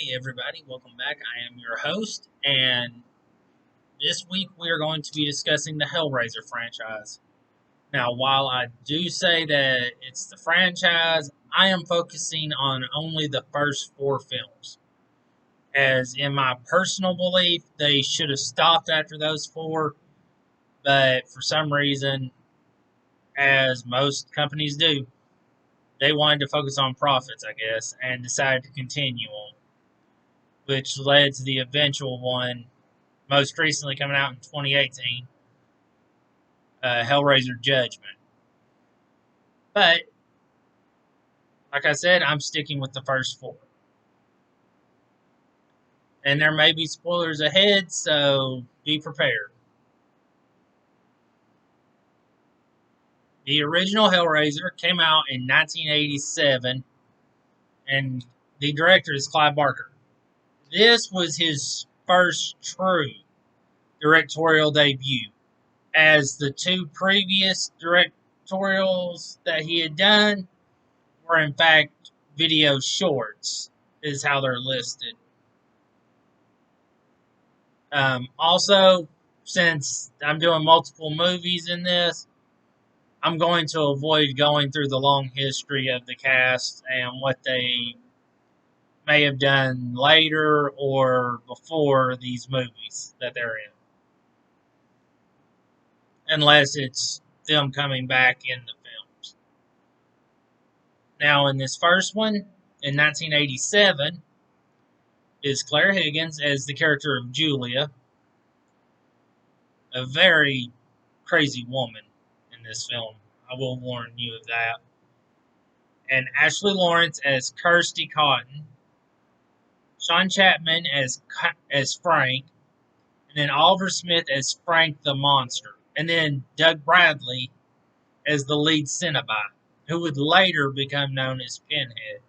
Hey everybody, welcome back. I am your host, and this week we are going to be discussing the Hellraiser franchise. Now, while I do say that it's the franchise, I am focusing on only the first four films. As in my personal belief, they should have stopped after those four, but for some reason, as most companies do, they wanted to focus on profits, I guess, and decided to continue on, which led to the eventual one most recently coming out in 2018, Hellraiser Judgment. But, like I said, I'm sticking with the first four. And there may be spoilers ahead, so be prepared. The original Hellraiser came out in 1987, and the director is Clive Barker. This was his first true directorial debut, as the two previous directorials that he had done were in fact video shorts, is how they're listed. Also, since I'm doing multiple movies in this, I'm going to avoid going through the long history of the cast and what they may have done later or before these movies that they're in. Unless it's them coming back in the films. Now, in this first one, in 1987, is Claire Higgins as the character of Julia, a very crazy woman in this film. I will warn you of that. And Ashley Lawrence as Kirsty Cotton, Sean Chapman as Frank, and then Oliver Smith as Frank the Monster, and then Doug Bradley as the lead Cenobite, who would later become known as Pinhead.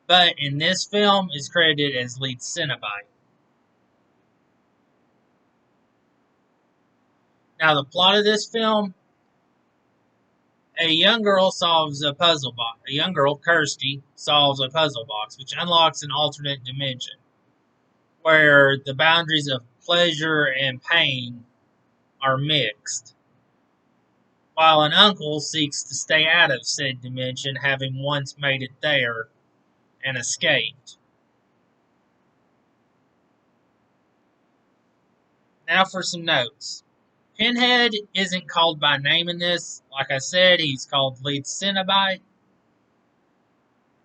But in this film is credited as lead Cenobite. Now the plot of this film: a young girl solves a puzzle box. A young girl, Kirsty, solves a puzzle box, which unlocks an alternate dimension where the boundaries of pleasure and pain are mixed, while an uncle seeks to stay out of said dimension, having once made it there and escaped. Now for some notes. Pinhead isn't called by name in this. Like I said, he's called lead Cenobite.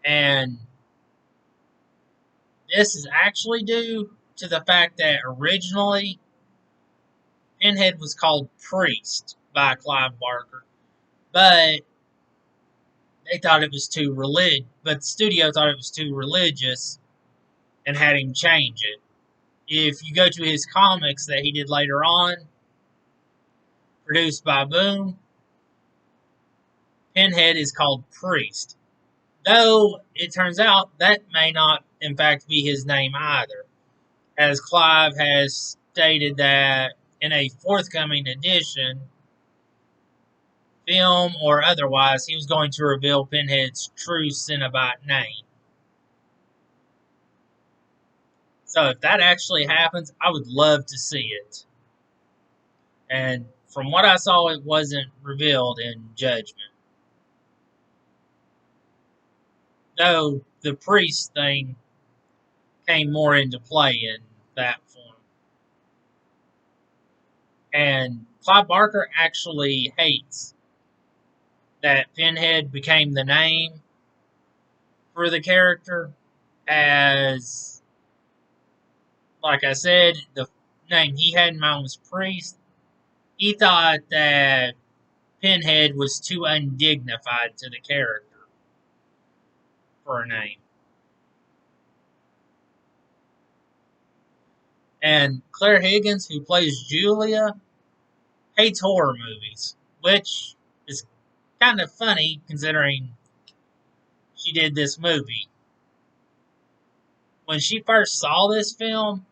And this is actually due to the fact that originally Pinhead was called Priest by Clive Barker, but they thought it was too but the studio thought it was too religious and had him change it. If you go to his comics that he did later on, produced by Boom, Pinhead is called Priest. Though it turns out that may not in fact be his name either, as Clive has stated that in a forthcoming edition, film or otherwise, he was going to reveal Pinhead's true Cenobite name. So if that actually happens, I would love to see it. And from what I saw, it wasn't revealed in Judgment. Though the priest thing came more into play in that form. And Clive Barker actually hates that Pinhead became the name for the character, as, like I said, the name he had in mind was Priest. He thought that Pinhead was too undignified to the character for a name. And Claire Higgins, who plays Julia, hates horror movies, which is kind of funny considering she did this movie. When she first saw this film,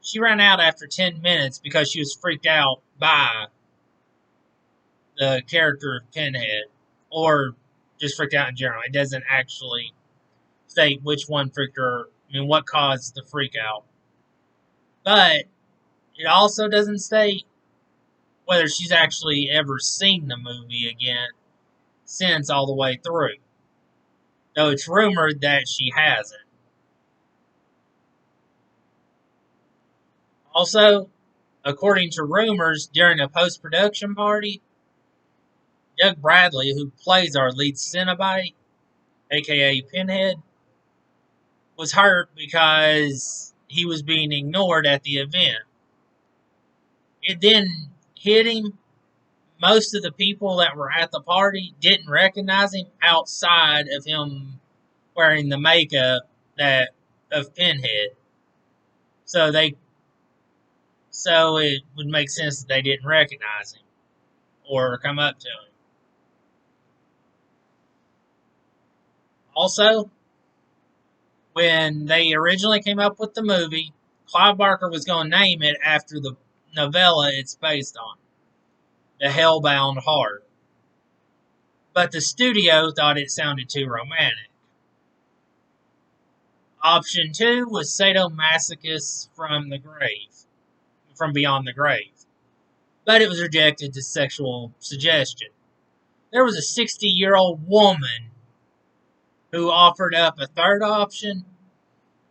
she ran out after 10 minutes because she was freaked out by the character of Pinhead, or just freaked out in general. It doesn't actually state which one freaked her, what caused the freak out. But it also doesn't state whether she's actually ever seen the movie again since all the way through. Though it's rumored that she hasn't. Also, according to rumors, during a post-production party, Doug Bradley, who plays our lead Cenobite, aka Pinhead, was hurt because he was being ignored at the event. It then hit him. Most of the people that were at the party didn't recognize him outside of him wearing the makeup that of Pinhead. So it would make sense that they didn't recognize him or come up to him. Also, when they originally came up with the movie, Clive Barker was going to name it after the novella it's based on, The Hellbound Heart. But the studio thought it sounded too romantic. Option 2 was Sadomasochist from Beyond the Grave. But it was rejected to sexual suggestion. There was a 60-year-old woman who offered up a third option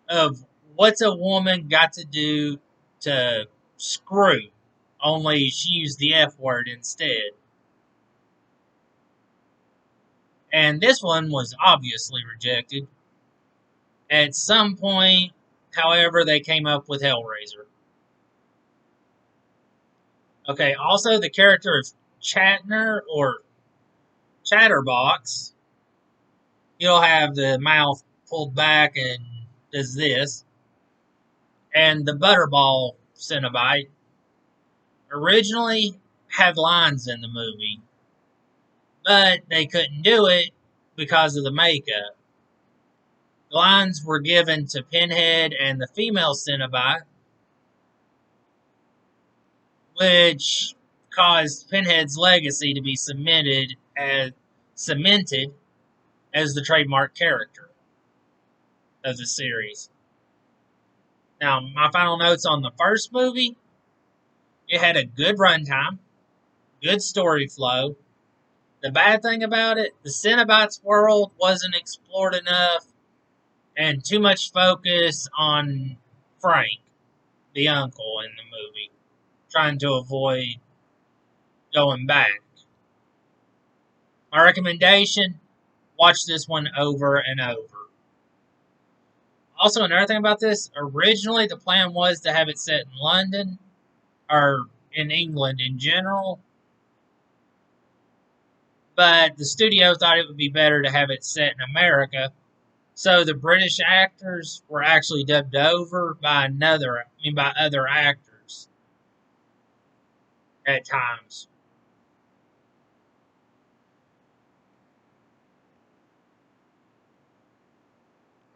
of what's a woman got to do to screw, only she used the F word instead. And this one was obviously rejected. At some point, however, they came up with Hellraiser. Okay, also the character of Chatner or Chatterbox, he'll have the mouth pulled back and does this. And the Butterball Cenobite originally had lines in the movie, but they couldn't do it because of the makeup. The lines were given to Pinhead and the female Cenobite, which caused Pinhead's legacy to be cemented as the trademark character of the series. Now, my final notes on the first movie: it had a good runtime, good story flow. The bad thing about it, the Cenobites world wasn't explored enough, and too much focus on Frank, the uncle in the movie, trying to avoid going back. My recommendation: watch this one over and over. Also, another thing about this, originally the plan was to have it set in London, or in England in general, but the studio thought it would be better to have it set in America, so the British actors were actually dubbed over by other actors at times.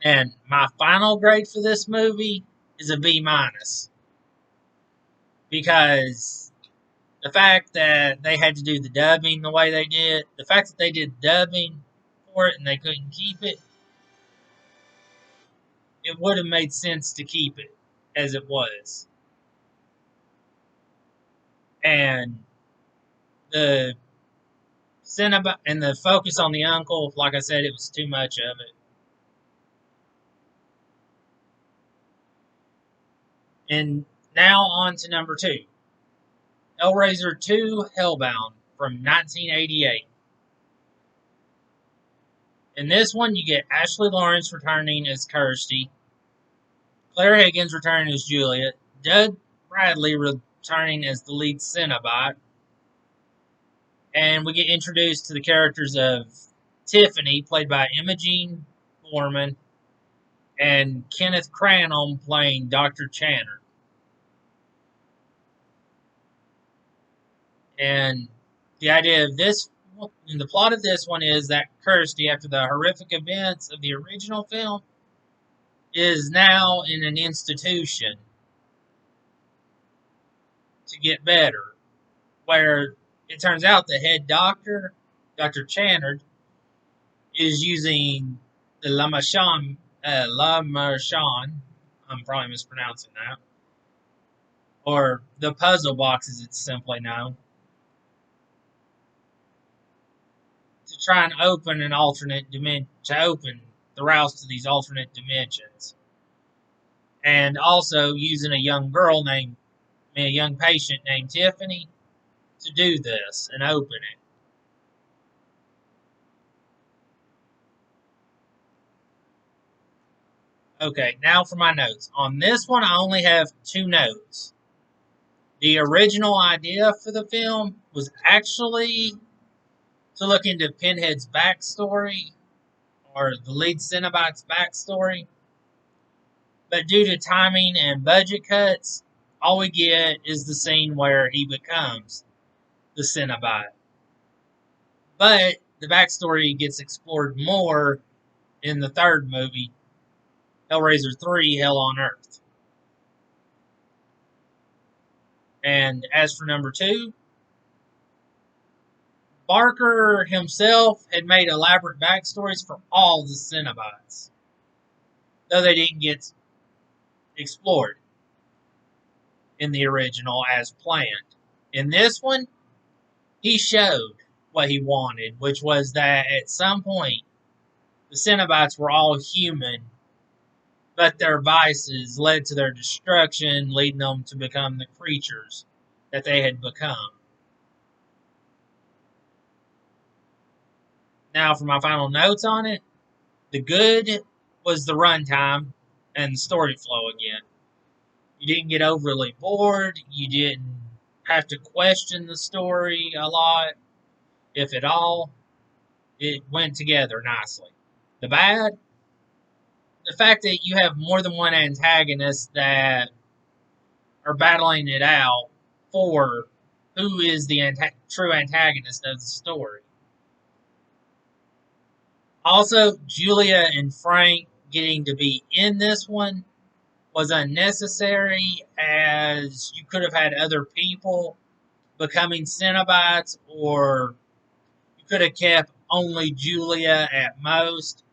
And my final grade for this movie is a B minus, because the fact that they had to do the dubbing the way they did, the fact that they did dubbing for it and they couldn't keep it, it would have made sense to keep it as it was. And the cinema and the focus on the uncle, like I said, it was too much of it. And now on to number 2. Hellraiser 2 Hellbound from 1988. In this one, you get Ashley Lawrence returning as Kirsty, Claire Higgins returning as Juliet, Doug Bradley returning as the lead Cenobite, and we get introduced to the characters of Tiffany, played by Imogene Foreman, and Kenneth Cranholm playing Dr. Channer. And the idea of the plot of this one is that Kirsty, after the horrific events of the original film, is now in an institution to get better, where it turns out the head doctor, Dr. Channard, is using the La Marchand, I'm probably mispronouncing that, or the puzzle box as it's simply known, to try and open an alternate dimension, to open the routes to these alternate dimensions. And also using a young patient named Tiffany to do this and open it. Okay, now for my notes. On this one, I only have two notes. The original idea for the film was actually to look into Pinhead's backstory, or the lead Cenobite's backstory. But due to timing and budget cuts, all we get is the scene where he becomes the Cenobite. But the backstory gets explored more in the third movie, Hellraiser 3, Hell on Earth. And as for number two, Barker himself had made elaborate backstories for all the Cenobites, though they didn't get explored in the original as planned. In this one, he showed what he wanted, which was that at some point the Cenobites were all human, but their vices led to their destruction, leading them to become the creatures that they had become. Now, for my final notes on it, the good was the runtime and the story flow again. You didn't get overly bored. You didn't have to question the story a lot, if at all. It went together nicely. The bad, the fact that you have more than one antagonist that are battling it out for who is the true antagonist of the story. Also, Julia and Frank getting to be in this one was unnecessary, as you could have had other people becoming Cenobites, or you could have kept only Julia at most.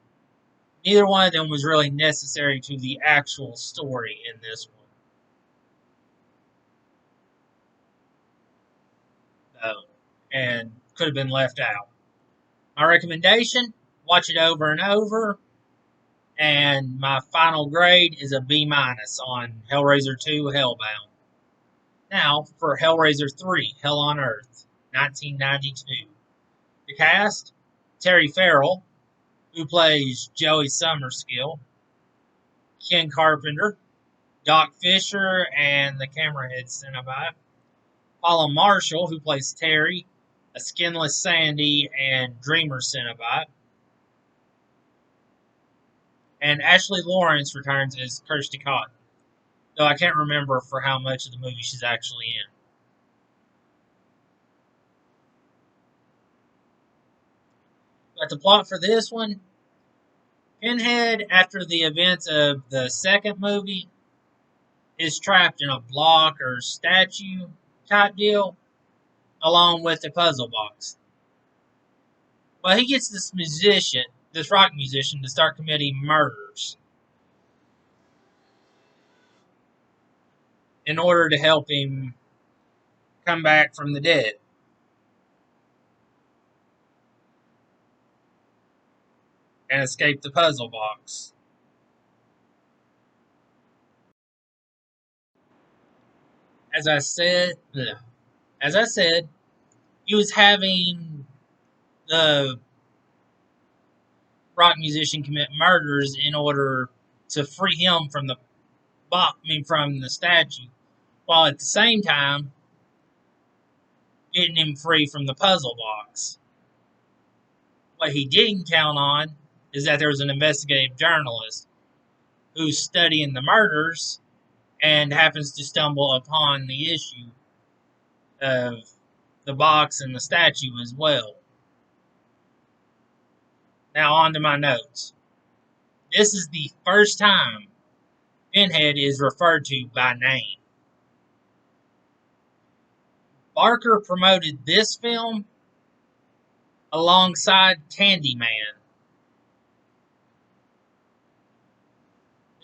Neither one of them was really necessary to the actual story in this one. And could have been left out. My recommendation, watch it over and over. And my final grade is a B minus on Hellraiser 2 Hellbound. Now for Hellraiser 3 Hell on Earth, 1992. The cast, Terry Farrell, who plays Joey Summerskill, Ken Carpenter, Doc Fisher, and the Camerahead Cenobite, Paula Marshall, who plays Terry, a Skinless Sandy and Dreamer Cenobite, and Ashley Lawrence returns as Kirsty Cotton, though I can't remember for how much of the movie she's actually in. But the plot for this one, Pinhead, after the events of the second movie, is trapped in a block or statue type deal, along with a puzzle box. Well, he gets this rock musician, to start committing murders in order to help him come back from the dead and escape the puzzle box. As I said, he was having the rock musician commit murders in order to free him from from the statue, while at the same time getting him free from the puzzle box. What he didn't count on is that there was an investigative journalist who's studying the murders and happens to stumble upon the issue of the box and the statue as well. Now, on to my notes. This is the first time Pinhead is referred to by name. Barker promoted this film alongside Candyman.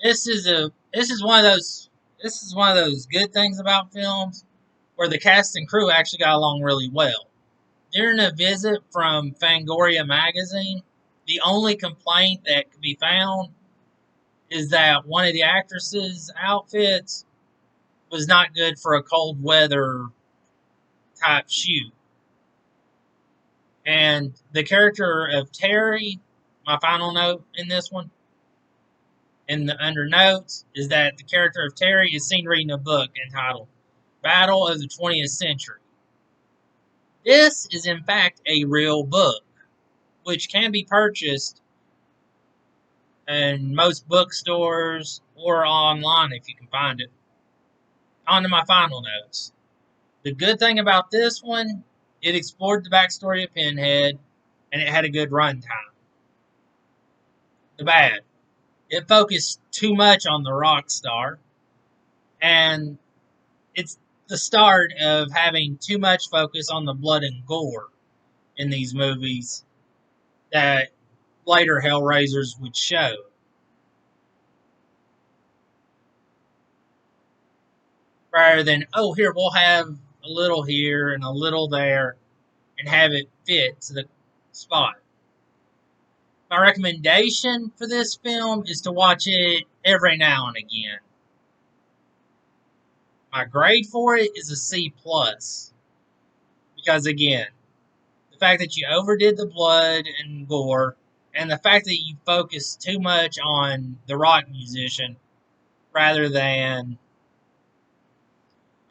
This is one of those good things about films where the cast and crew actually got along really well. During a visit from Fangoria magazine, the only complaint that could be found is that one of the actresses' outfits was not good for a cold weather type shoot. And the character of Terry, my final note in this one, in the under notes, is that the character of Terry is seen reading a book entitled Battle of the 20th Century. This is in fact a real book, which can be purchased in most bookstores or online if you can find it. On to my final notes. The good thing about this one, it explored the backstory of Pinhead, and it had a good runtime. The bad, it focused too much on the rock star, and it's the start of having too much focus on the blood and gore in these movies that later Hellraisers would show. Rather than, oh, here, we'll have a little here and a little there and have it fit to the spot. My recommendation for this film is to watch it every now and again. My grade for it is a C plus because again, the fact that you overdid the blood and gore, and the fact that you focus too much on the rock musician rather than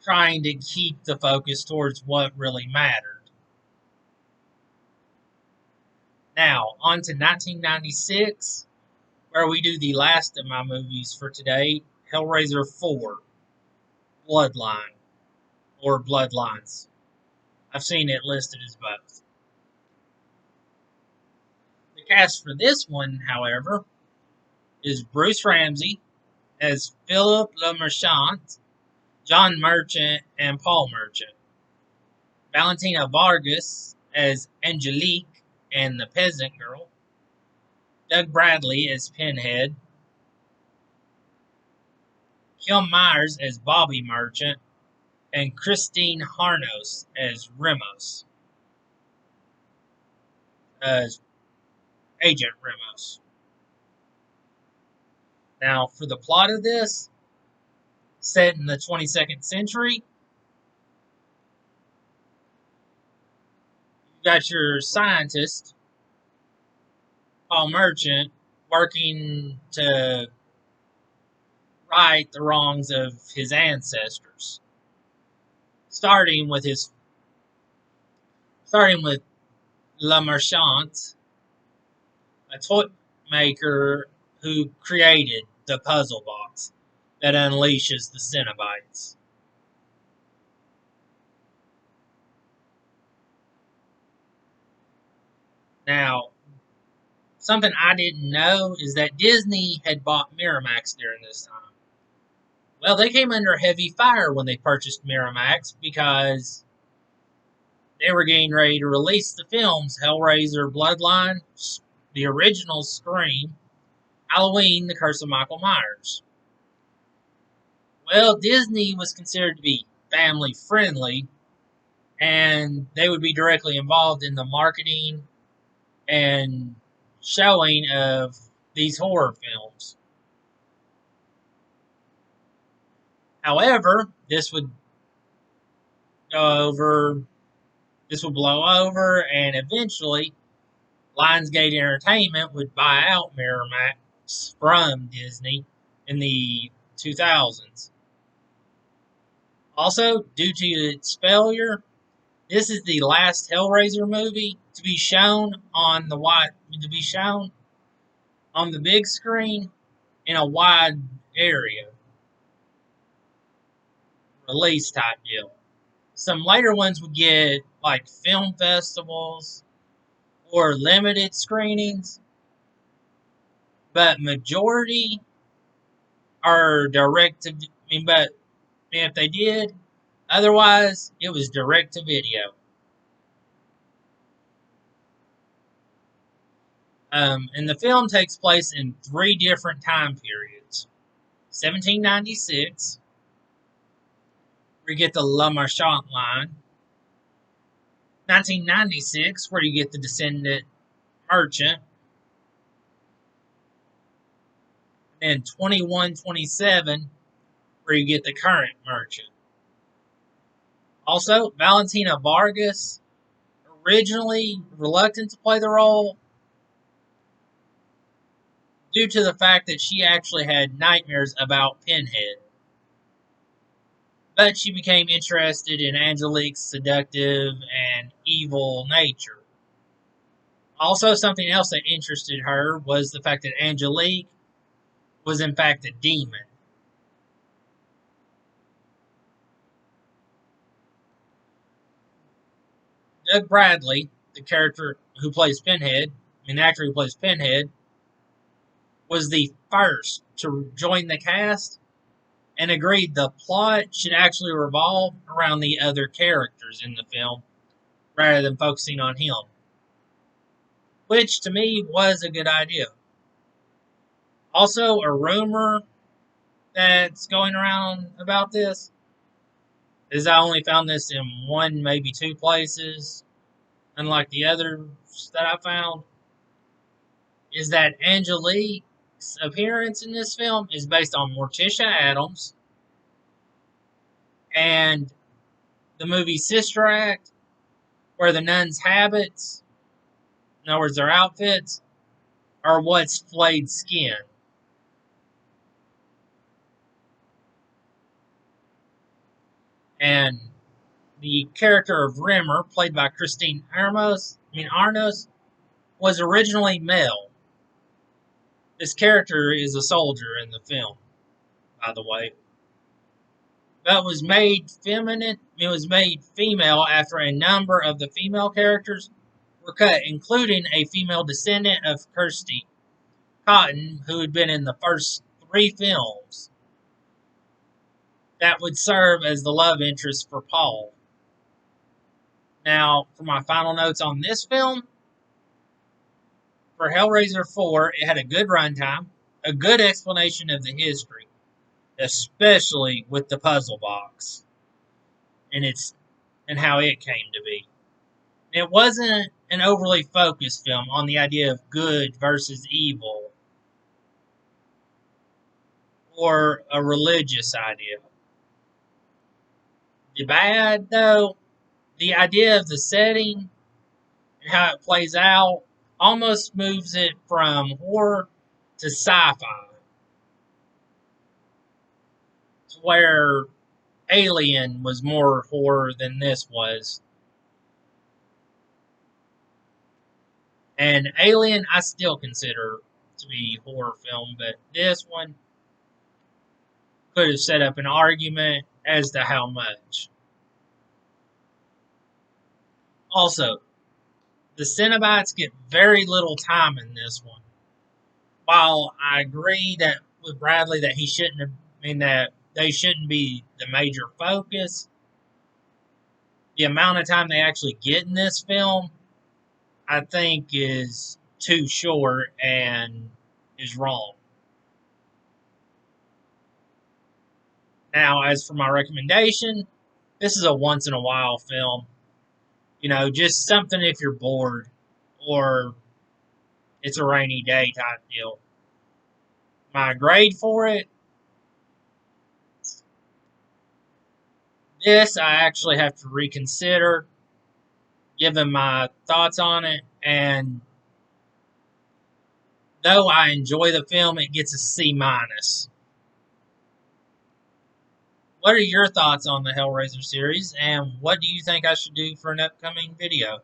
trying to keep the focus towards what really mattered. Now, on to 1996, where we do the last of my movies for today, Hellraiser 4, Bloodline, or Bloodlines. I've seen it listed as both. The cast for this one, however, is Bruce Ramsey as Philip Le Marchant, John Merchant, and Paul Merchant. Valentina Vargas as Angelique and the Peasant Girl. Doug Bradley as Pinhead. Kim Myers as Bobby Merchant. And Christine Harnos as Remos. As Agent Remos. Now, for the plot of this, set in the 22nd century, you got your scientist, Paul Merchant, working to right the wrongs of his ancestors. Starting with Le Marchant, a toy maker who created the puzzle box that unleashes the Cenobites. Now, something I didn't know is that Disney had bought Miramax during this time. Well, they came under heavy fire when they purchased Miramax because they were getting ready to release the films Hellraiser Bloodline, the original Scream, Halloween, The Curse of Michael Myers. Well, Disney was considered to be family friendly, and they would be directly involved in the marketing and showing of these horror films. However, this would blow over, and eventually Lionsgate Entertainment would buy out Miramax from Disney in the 2000s. Also, due to its failure, this is the last Hellraiser movie to be shown on the big screen in a wide area release type deal. Some later ones would get like film festivals or limited screenings, but majority are direct to. But if they did, otherwise it was direct to video. And the film takes place in 3 different time periods. 1796, where you get the La Marchand line. 1996, where you get the Descendant Merchant. And 2127, where you get the Current Merchant. Also, Valentina Vargas, originally reluctant to play the role due to the fact that she actually had nightmares about Pinhead. But she became interested in Angelique's seductive and evil nature. Also, something else that interested her was the fact that Angelique was in fact a demon. Doug Bradley, the character who plays Pinhead, the actor who plays Pinhead, was the first to join the cast and agreed the plot should actually revolve around the other characters in the film rather than focusing on him. Which to me was a good idea. Also, a rumor that's going around about this is I only found this in one, maybe two places, unlike the others that I found, is that Angelique's appearance in this film is based on Morticia Addams and the movie Sister Act, where the nuns' habits, in other words, their outfits, are what's flayed skin. And the character of Rimmer, played by Christine Arnos, was originally male. This character is a soldier in the film, by the way, but was made feminine. It was made female after a number of the female characters were cut, including a female descendant of Kirsty Cotton, who had been in the first three films, that would serve as the love interest for Paul. Now, for my final notes on this film, for Hellraiser 4, it had a good runtime, a good explanation of the history, especially with the puzzle box and how it came to be. It wasn't an overly focused film on the idea of good versus evil or a religious idea. The bad, though, the idea of the setting and how it plays out almost moves it from horror to sci-fi, to where Alien was more horror than this was. And Alien, I still consider to be a horror film, but this one could have set up an argument as to how much. Also, the Cenobites get very little time in this one. While I agree that with Bradley that he shouldn't have, that they shouldn't be the major focus, the amount of time they actually get in this film, I think, is too short and is wrong. Now, as for my recommendation, this is a once in a while film. Just something if you're bored or it's a rainy day type deal. My grade for it, this I actually have to reconsider, given my thoughts on it, and though I enjoy the film, it gets a C minus. What are your thoughts on the Hellraiser series, and what do you think I should do for an upcoming video?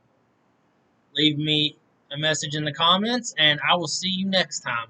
Leave me a message in the comments, and I will see you next time.